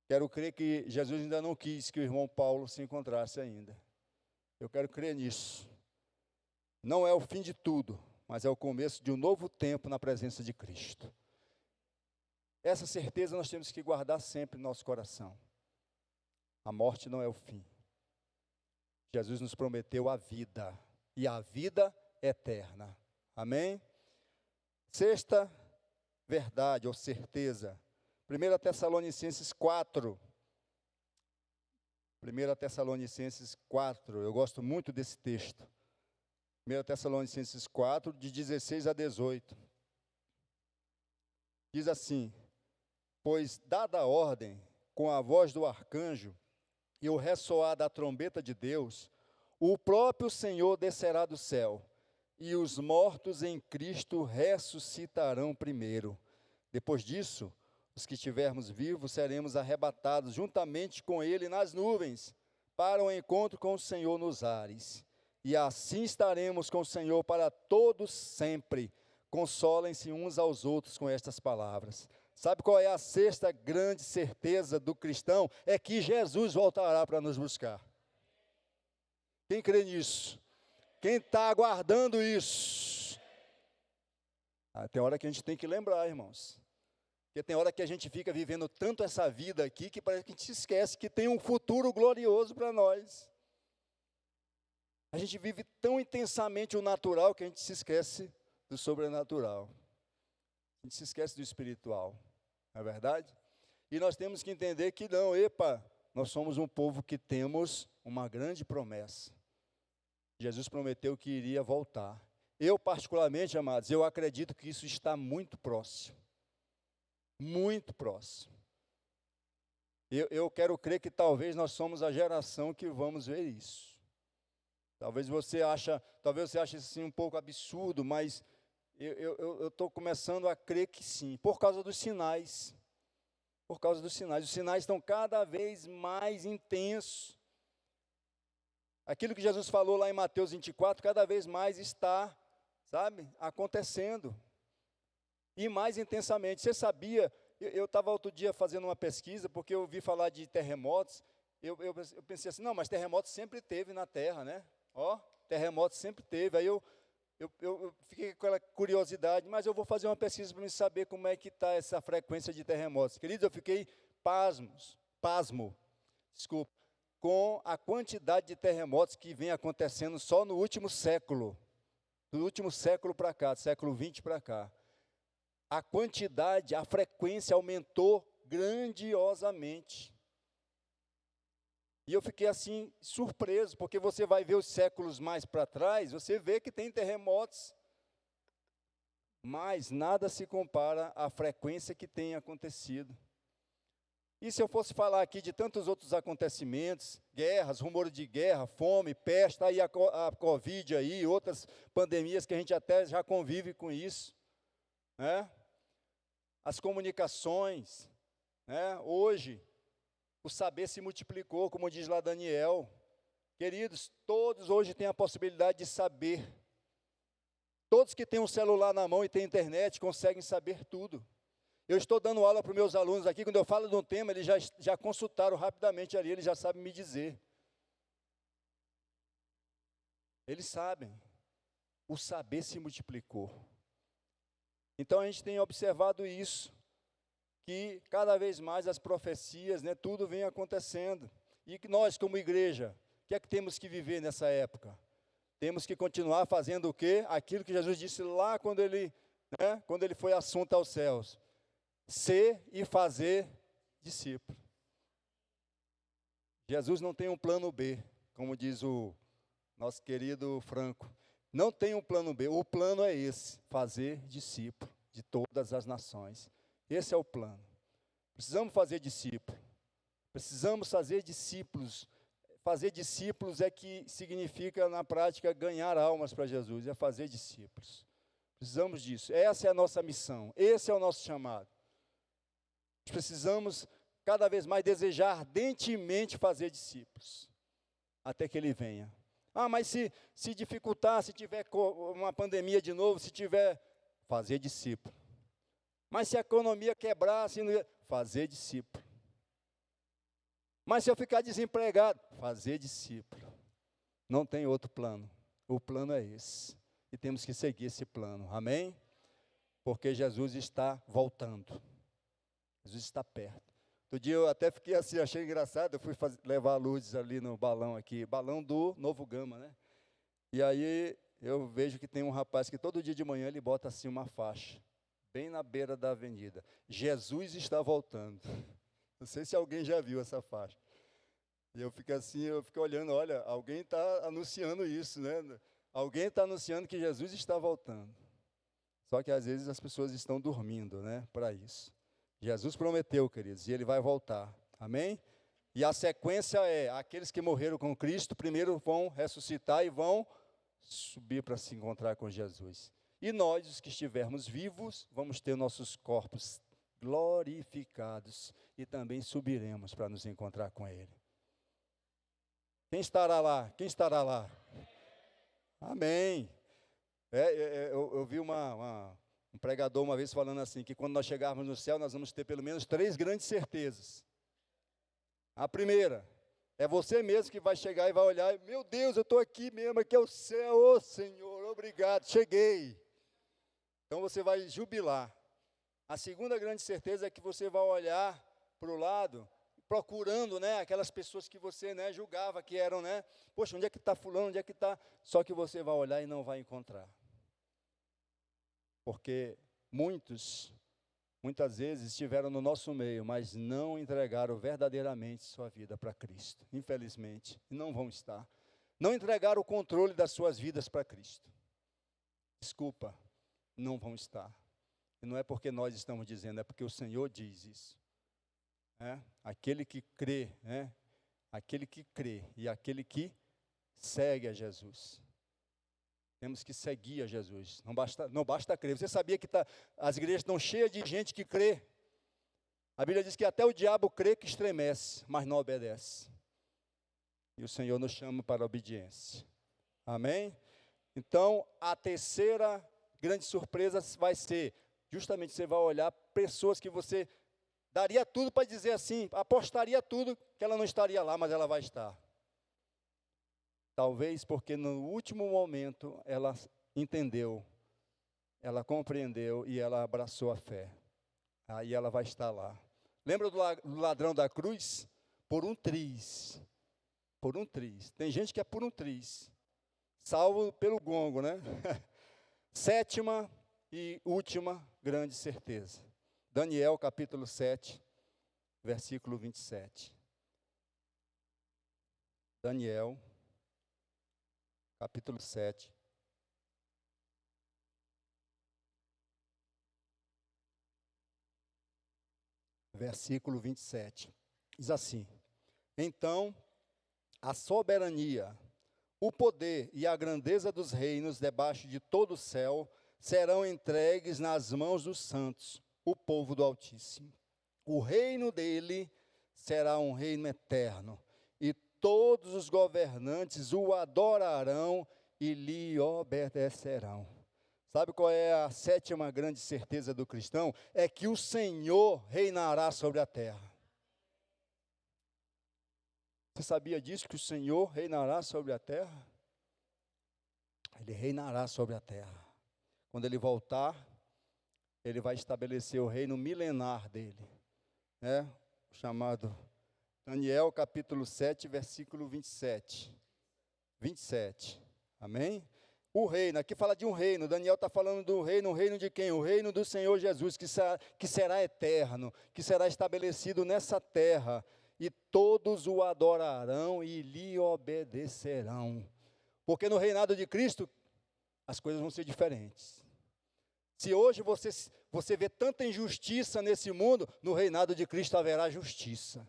S1: Quero crer que Jesus ainda não quis que o irmão Paulo se encontrasse ainda. Eu quero crer nisso. Não é o fim de tudo, mas é o começo de um novo tempo na presença de Cristo. Essa certeza nós temos que guardar sempre no nosso coração. A morte não é o fim. Jesus nos prometeu a vida, e a vida eterna. Amém? Sexta verdade ou certeza. 1 Tessalonicenses 4. 1 Tessalonicenses 4, eu gosto muito desse texto. 1 Tessalonicenses 4, de 16 a 18. Diz assim, pois dada a ordem, com a voz do arcanjo e o ressoar da trombeta de Deus, o próprio Senhor descerá do céu, e os mortos em Cristo ressuscitarão primeiro. Depois disso, os que estivermos vivos seremos arrebatados juntamente com Ele nas nuvens, para o encontro com o Senhor nos ares. E assim estaremos com o Senhor para todos sempre. Consolem-se uns aos outros com estas palavras. Sabe qual é a sexta grande certeza do cristão? É que Jesus voltará para nos buscar. Quem crê nisso? Quem está aguardando isso? Tem hora que a gente tem que lembrar, irmãos. Porque tem hora que a gente fica vivendo tanto essa vida aqui, que parece que a gente se esquece que tem um futuro glorioso para nós. A gente vive tão intensamente o natural que a gente se esquece do sobrenatural. A gente se esquece do espiritual, não é verdade? E nós temos que entender que não, nós somos um povo que temos uma grande promessa. Jesus prometeu que iria voltar. Eu, particularmente, amados, eu acredito que isso está muito próximo. Muito próximo. Eu quero crer que talvez nós somos a geração que vamos ver isso. Talvez você ache isso assim um pouco absurdo, mas eu estou começando a crer que sim, por causa dos sinais. Por causa dos sinais. Os sinais estão cada vez mais intensos. Aquilo que Jesus falou lá em Mateus 24, cada vez mais está, acontecendo. E mais intensamente. Você sabia, eu estava outro dia fazendo uma pesquisa, porque eu ouvi falar de terremotos, eu pensei assim, não, mas terremoto sempre teve na Terra, né? Ó, terremoto sempre teve. Aí eu fiquei com aquela curiosidade, mas eu vou fazer uma pesquisa para me saber como é que está essa frequência de terremotos. Queridos, eu fiquei pasmo, desculpa, com a quantidade de terremotos que vem acontecendo só no último século. Do último século para cá, do século XX para cá. A quantidade, a frequência aumentou grandiosamente. E eu fiquei assim, surpreso, porque você vai ver os séculos mais para trás, você vê que tem terremotos, mas nada se compara à frequência que tem acontecido. E se eu fosse falar aqui de tantos outros acontecimentos, guerras, rumores de guerra, fome, peste, aí a Covid aí, outras pandemias que a gente até já convive com isso, né? As comunicações, né? Hoje, o saber se multiplicou, como diz lá Daniel. Queridos, todos hoje têm a possibilidade de saber. Todos que têm um celular na mão e têm internet conseguem saber tudo. Eu estou dando aula para os meus alunos aqui, quando eu falo de um tema, eles já consultaram rapidamente ali, eles já sabem me dizer. Eles sabem. O saber se multiplicou. Então a gente tem observado isso, que cada vez mais as profecias, né, tudo vem acontecendo. E que nós, como igreja, o que é que temos que viver nessa época? Temos que continuar fazendo o quê? Aquilo que Jesus disse lá quando ele foi assunto aos céus. Ser e fazer discípulo. Jesus não tem um plano B, como diz o nosso querido Franco. Não tem um plano B, o plano é esse, fazer discípulo de todas as nações. Esse é o plano. Precisamos fazer discípulo. Precisamos fazer discípulos. Fazer discípulos é que significa, na prática, ganhar almas para Jesus, é fazer discípulos. Precisamos disso. Essa é a nossa missão, esse é o nosso chamado. Precisamos cada vez mais desejar ardentemente fazer discípulos, até que Ele venha. Ah, mas se dificultar, se tiver uma pandemia de novo, se tiver, fazer discípulo. Mas se a economia quebrar, fazer discípulo. Mas se eu ficar desempregado, fazer discípulo. Não tem outro plano. O plano é esse. E temos que seguir esse plano. Amém? Porque Jesus está voltando. Jesus está perto. Outro dia eu até fiquei assim, achei engraçado, eu fui levar luzes ali no balão aqui, balão do Novo Gama, né? E aí eu vejo que tem um rapaz que todo dia de manhã ele bota assim uma faixa, bem na beira da avenida. Jesus está voltando. Não sei se alguém já viu essa faixa. E eu fico assim, eu fico olhando, olha, alguém está anunciando isso, né? Alguém está anunciando que Jesus está voltando. Só que às vezes as pessoas estão dormindo, né, para isso. Jesus prometeu, queridos, e Ele vai voltar. Amém? E a sequência é, aqueles que morreram com Cristo, primeiro vão ressuscitar e vão subir para se encontrar com Jesus. E nós, os que estivermos vivos, vamos ter nossos corpos glorificados e também subiremos para nos encontrar com Ele. Quem estará lá? Quem estará lá? Amém. Eu vi um pregador uma vez falando assim, que quando nós chegarmos no céu, nós vamos ter pelo menos 3 grandes certezas. A primeira, é você mesmo que vai chegar e vai olhar, meu Deus, eu estou aqui mesmo, aqui é o céu, ô Senhor, obrigado, cheguei. Então você vai jubilar. A segunda grande certeza é que você vai olhar para o lado, procurando, né, aquelas pessoas que você, né, julgava que eram, né, poxa, onde é que está fulano, onde é que está? Só que você vai olhar e não vai encontrar. Porque muitas vezes estiveram no nosso meio, mas não entregaram verdadeiramente sua vida para Cristo. Infelizmente, e não vão estar. Não entregaram o controle das suas vidas para Cristo. Desculpa, não vão estar. E não é porque nós estamos dizendo, é porque o Senhor diz isso. Aquele que crê, aquele que crê e aquele que segue a Jesus. Temos que seguir a Jesus, não basta crer. Você sabia que as igrejas estão cheias de gente que crê? A Bíblia diz que até o diabo crê que estremece, mas não obedece. E o Senhor nos chama para a obediência. Amém? Então, a terceira grande surpresa vai ser, justamente você vai olhar pessoas que você daria tudo para dizer assim, apostaria tudo que ela não estaria lá, mas ela vai estar. Talvez porque no último momento ela entendeu, ela compreendeu e ela abraçou a fé. Aí ela vai estar lá. Lembra do ladrão da cruz? Por um triz. Por um triz. Tem gente que é por um triz. Salvo pelo gongo, né? Sétima e última grande certeza. Daniel capítulo 7, versículo 27. Daniel, capítulo 7. Versículo 27. Diz assim: então, a soberania, o poder e a grandeza dos reinos debaixo de todo o céu serão entregues nas mãos dos santos, o povo do Altíssimo. O reino dele será um reino eterno, e todos os governantes o adorarão e lhe obedecerão. Sabe qual é a sétima grande certeza do cristão? É que o Senhor reinará sobre a terra. Você sabia disso, que o Senhor reinará sobre a terra? Ele reinará sobre a terra. Quando ele voltar, ele vai estabelecer o reino milenar dele, né? Chamado Daniel capítulo 7, versículo 27. 27, amém? O reino, aqui fala de um reino, Daniel está falando do reino, o reino de quem? O reino do Senhor Jesus, que será eterno, que será estabelecido nessa terra, e todos o adorarão e lhe obedecerão. Porque no reinado de Cristo, as coisas vão ser diferentes. Se hoje você vê tanta injustiça nesse mundo, no reinado de Cristo haverá justiça.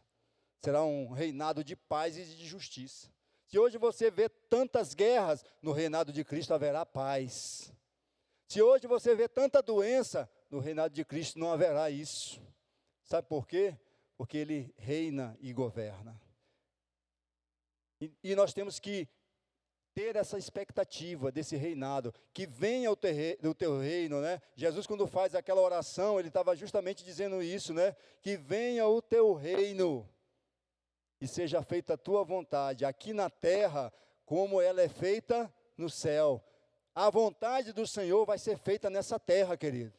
S1: Será um reinado de paz e de justiça. Se hoje você vê tantas guerras, no reinado de Cristo haverá paz. Se hoje você vê tanta doença, no reinado de Cristo não haverá isso. Sabe por quê? Porque Ele reina e governa. E nós temos que ter essa expectativa desse reinado, que venha do teu reino, né? Jesus, quando faz aquela oração, ele estava justamente dizendo isso, né? Que venha o teu reino e seja feita a tua vontade, aqui na terra, como ela é feita no céu. A vontade do Senhor vai ser feita nessa terra, querido.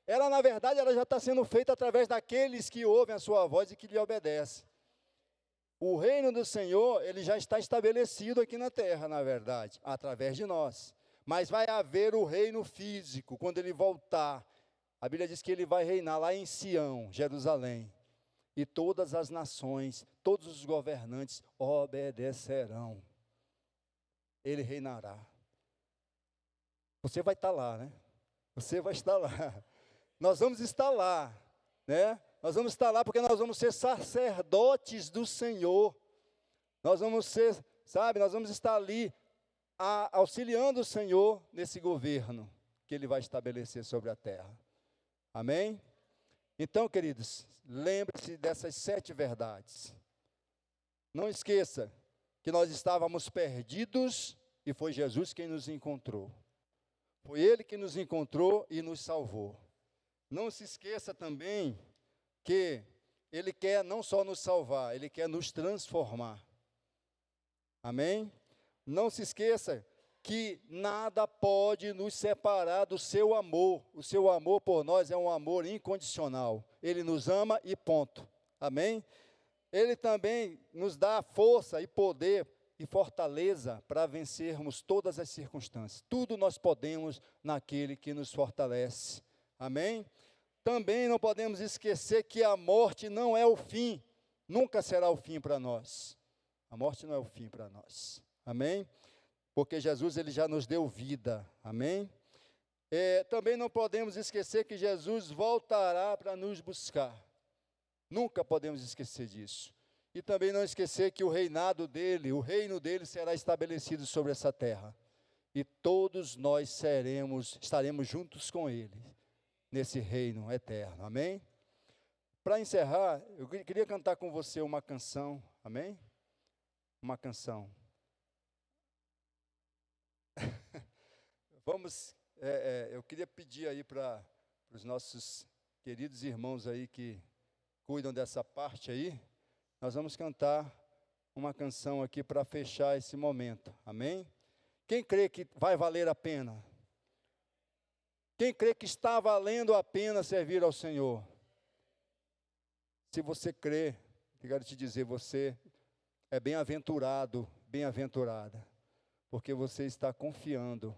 S1: Ela, na verdade, ela já está sendo feita através daqueles que ouvem a sua voz e que lhe obedecem. O reino do Senhor, ele já está estabelecido aqui na terra, na verdade, através de nós. Mas vai haver o reino físico, quando ele voltar. A Bíblia diz que ele vai reinar lá em Sião, Jerusalém. E todas as nações, todos os governantes obedecerão. Ele reinará. Você vai estar lá, né? Você vai estar lá. Nós vamos estar lá, né? Nós vamos estar lá porque nós vamos ser sacerdotes do Senhor. Nós vamos ser, sabe, nós vamos estar ali auxiliando o Senhor nesse governo que Ele vai estabelecer sobre a terra. Amém? Então, queridos, lembre-se dessas 7 verdades. Não esqueça que nós estávamos perdidos e foi Jesus quem nos encontrou. Foi Ele que nos encontrou e nos salvou. Não se esqueça também que Ele quer não só nos salvar, Ele quer nos transformar. Amém? Não se esqueça que nada pode nos separar do seu amor. O seu amor por nós é um amor incondicional. Ele nos ama e ponto. Amém? Ele também nos dá força e poder e fortaleza para vencermos todas as circunstâncias. Tudo nós podemos naquele que nos fortalece. Amém? Também não podemos esquecer que a morte não é o fim. Nunca será o fim para nós. A morte não é o fim para nós. Amém? Porque Jesus ele já nos deu vida, amém? Também não podemos esquecer que Jesus voltará para nos buscar, nunca podemos esquecer disso. E também não esquecer que o reinado dele, o reino dele será estabelecido sobre essa terra, e todos nós estaremos juntos com ele, nesse reino eterno, amém? Para encerrar, eu queria cantar com você uma canção, amém? Uma canção. Vamos, eu queria pedir aí para os nossos queridos irmãos aí que cuidam dessa parte aí, nós vamos cantar uma canção aqui para fechar esse momento. Amém? Quem crê que vai valer a pena? Quem crê que está valendo a pena servir ao Senhor? Se você crê, eu quero te dizer, você é bem-aventurado, bem-aventurada, porque você está confiando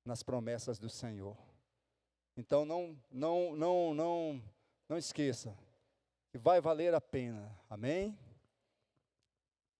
S1: nas promessas do Senhor. Então não esqueça que vai valer a pena. Amém?